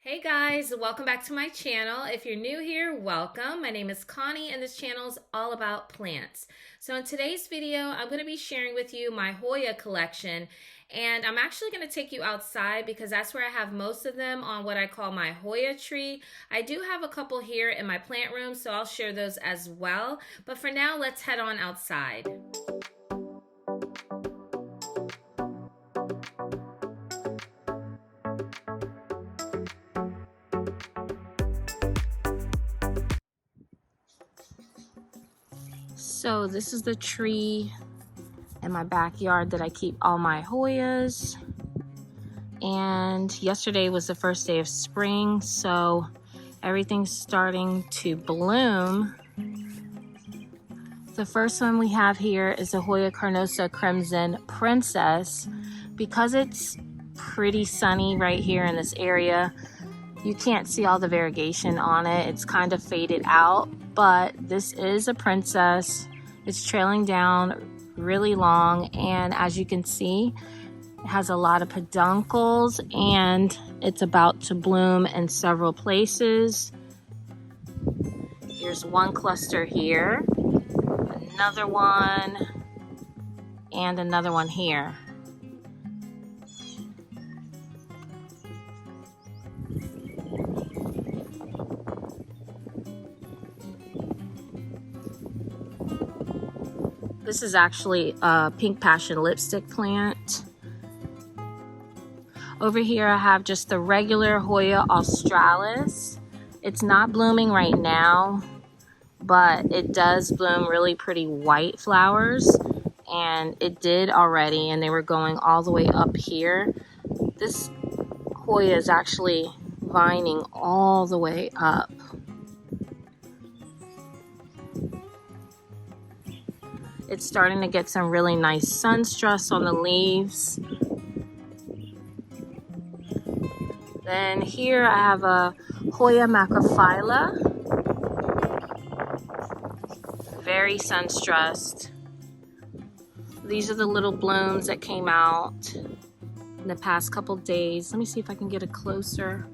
Hey guys, welcome back to my channel. If you're new here, welcome. My name is Connie and this channel is all about plants. So in today's video, I'm going to be sharing with you my Hoya collection, and I'm actually going to take you outside because that's where I have most of them on what I call my Hoya tree. I do have a couple here in my plant room, so I'll share those as well. But for now, let's head on outside. So this is the tree in my backyard that I keep all my Hoyas. And yesterday was the first day of spring, so everything's starting to bloom. The first one we have here is the Hoya Carnosa Crimson Princess. Because it's pretty sunny right here in this area, you can't see all the variegation on it. It's kind of faded out, but this is a princess. It's trailing down really long, and as you can see, it has a lot of peduncles and it's about to bloom in several places. Here's one cluster here, another one, and another one here. This is actually a pink passion lipstick plant. Over here I have just the regular Hoya australis. It's not blooming right now, but it does bloom really pretty white flowers, and it did already, and they were going all the way up here. This Hoya is actually vining all the way up. It's starting to get some really nice sun stress on the leaves. Then here I have a Hoya macrophylla. Very sun stressed. These are the little blooms that came out in the past couple days. Let me see if I can get a closer.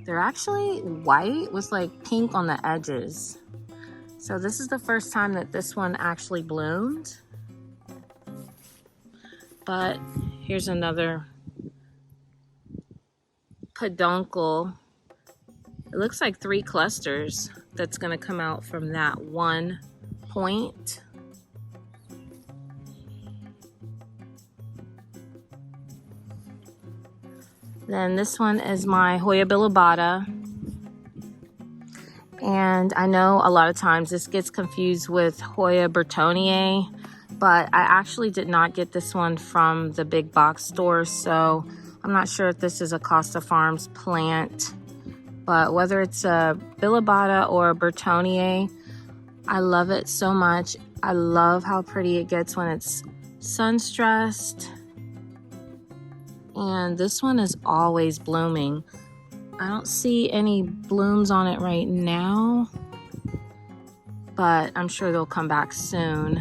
They're actually white with like pink on the edges. So this is the first time that this one actually bloomed. But here's another peduncle. It looks like 3 clusters that's gonna come out from that one point. Then this one is my Hoya bilobata. And I know a lot of times this gets confused with Hoya Bertoniae, but I actually did not get this one from the big box store, so I'm not sure if this is a Costa Farms plant. But whether it's a bilobata or a Bertoniae, I love it so much. I love how pretty it gets when it's sun stressed. And this one is always blooming. I don't see any blooms on it right now, but I'm sure they'll come back soon.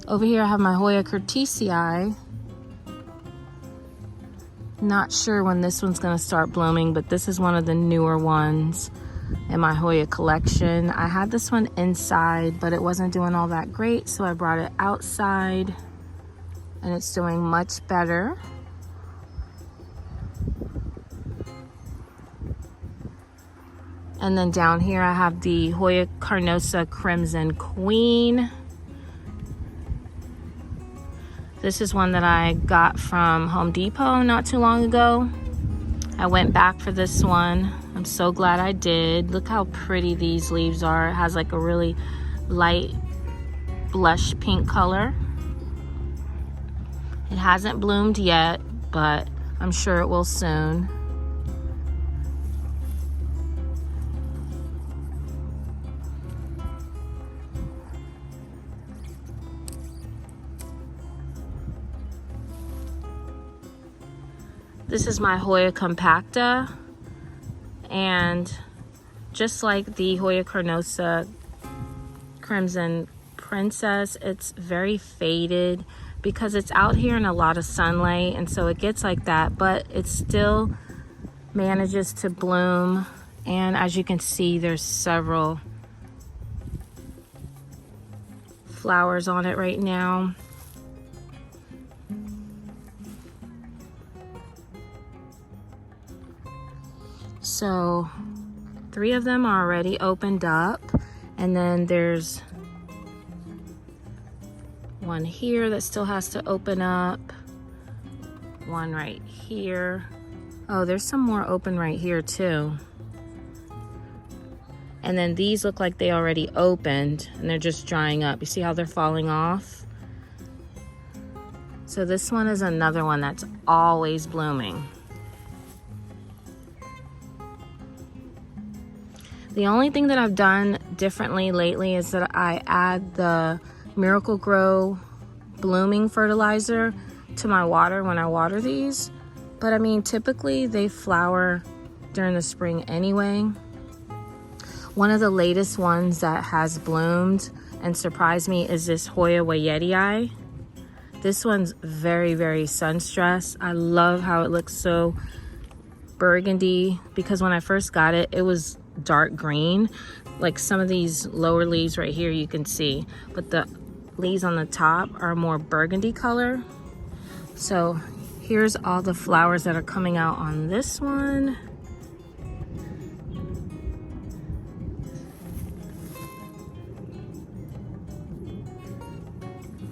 Over here I have my Hoya curtisii. Not sure when this one's gonna start blooming, but this is one of the newer ones in my Hoya collection. I had this one inside, but it wasn't doing all that great, so I brought it outside, and it's doing much better. And then down here I have the Hoya Carnosa Crimson Queen. This is one that I got from Home Depot not too long ago. I went back for this one. I'm so glad I did. Look how pretty these leaves are. It has like a really light blush pink color. It hasn't bloomed yet, but I'm sure it will soon. This is my Hoya compacta, and just like the Hoya carnosa Crimson Princess, it's very faded because it's out here in a lot of sunlight, and so it gets like that, but it still manages to bloom. And as you can see, there's several flowers on it right now. So 3 of them are already opened up, and then there's one here that still has to open up, one right here. Oh, there's some more open right here too. And then these look like they already opened and they're just drying up. You see how they're falling off? So this one is another one that's always blooming. The only thing that I've done differently lately is that I add the Miracle Grow blooming fertilizer to my water when I water these. But I mean, typically they flower during the spring anyway. One of the latest ones that has bloomed and surprised me is this Hoya Wayeti. This one's very, very sun stressed. I love how it looks so burgundy, because when I first got it, it was dark green. Like some of these lower leaves right here you can see, but the leaves on the top are more burgundy color. So here's all the flowers that are coming out on this one.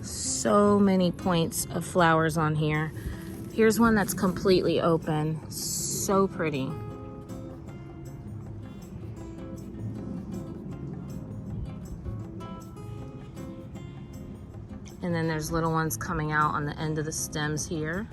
So many points of flowers on here. Here's one that's completely open. So pretty. And then there's little ones coming out on the end of the stems here.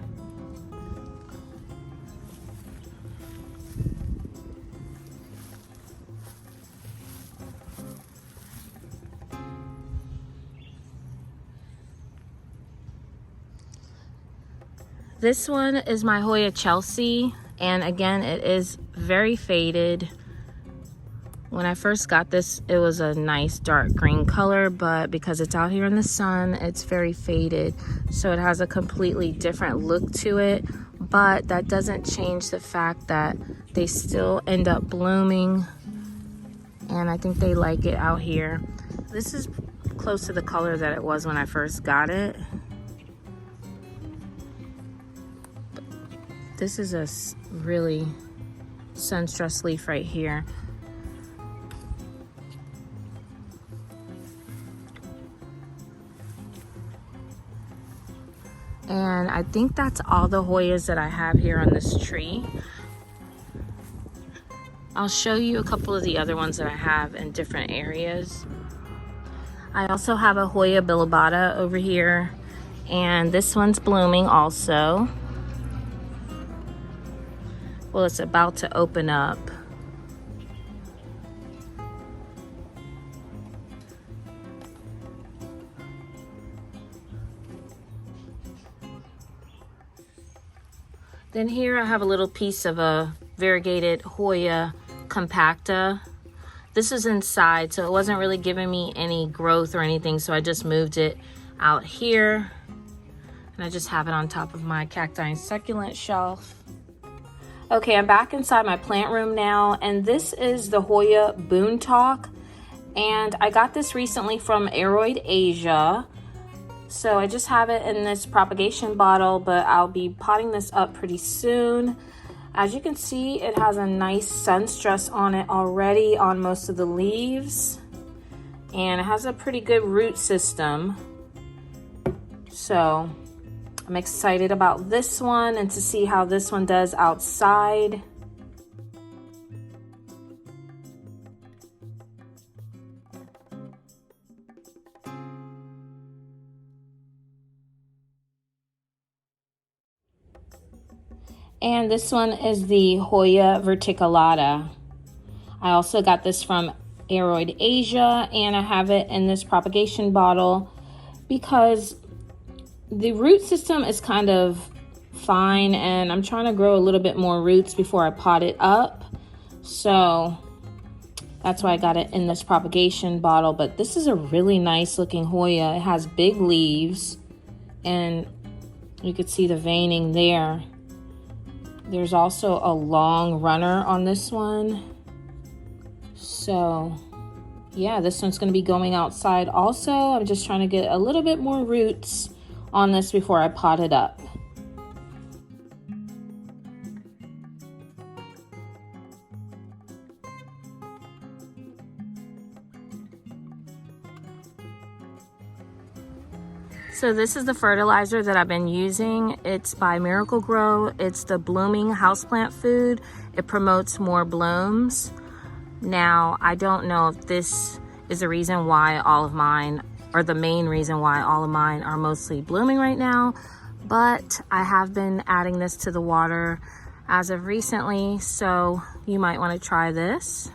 This one is my Hoya Chelsea, and again, it is very faded. When I first got this, it was a nice dark green color, but because it's out here in the sun, it's very faded. So it has a completely different look to it, but that doesn't change the fact that they still end up blooming, and I think they like it out here. This is close to the color that it was when I first got it. This is a really sun-stressed leaf right here. And I think that's all the Hoyas that I have here on this tree. I'll show you a couple of the other ones that I have in different areas. I also have a Hoya bilobata over here, and this one's blooming also. Well, it's about to open up. Then here I have a little piece of a variegated Hoya compacta. This is inside, so it wasn't really giving me any growth or anything, so I just moved it out here. And I just have it on top of my cacti and succulent shelf. Okay, I'm back inside my plant room now, and this is the Hoya Boon Talk, and I got this recently from Aroid Asia. So I just have it in this propagation bottle, but I'll be potting this up pretty soon. As you can see, it has a nice sun stress on it already on most of the leaves, and it has a pretty good root system. So I'm excited about this one and to see how this one does outside. And this one is the Hoya verticulata. I also got this from Aroid Asia, and I have it in this propagation bottle because the root system is kind of fine, and I'm trying to grow a little bit more roots before I pot it up. So That's why I got it in this propagation bottle. But this is a really nice looking Hoya. It has big leaves and you could see the veining there. There's also a long runner on this one. So yeah, this one's going to be going outside also. I'm just trying to get a little bit more roots on this before I pot it up. So this is the fertilizer that I've been using. It's by Miracle Grow. It's the blooming houseplant food. It promotes more blooms. Now, I don't know if this is the reason why all of mine, or the main reason why all of mine are mostly blooming right now, but I have been adding this to the water as of recently, so you might want to try this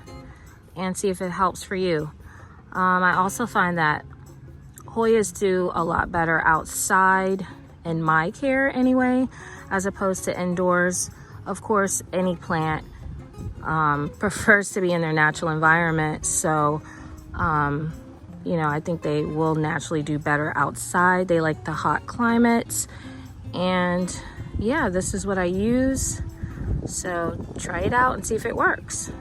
and see if it helps for you. I also find that Hoyas do a lot better outside, in my care anyway, as opposed to indoors. Of course, any plant prefers to be in their natural environment, so you know, I think they will naturally do better outside. They like the hot climates, and yeah, this is what I use, so try it out and see if it works.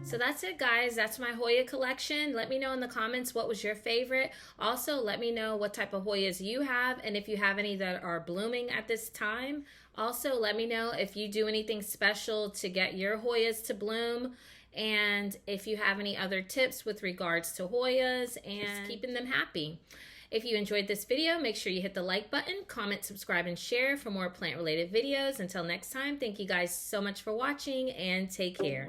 So that's it, guys. That's my Hoya collection. Let me know in the comments what was your favorite. Also, let me know what type of Hoyas you have and if you have any that are blooming at this time. Also, let me know if you do anything special to get your Hoyas to bloom, and if you have any other tips with regards to Hoyas and keeping them happy. If you enjoyed this video, make sure you hit the like button, comment, subscribe, and share for more plant-related videos. Until next time, thank you guys so much for watching, and take care.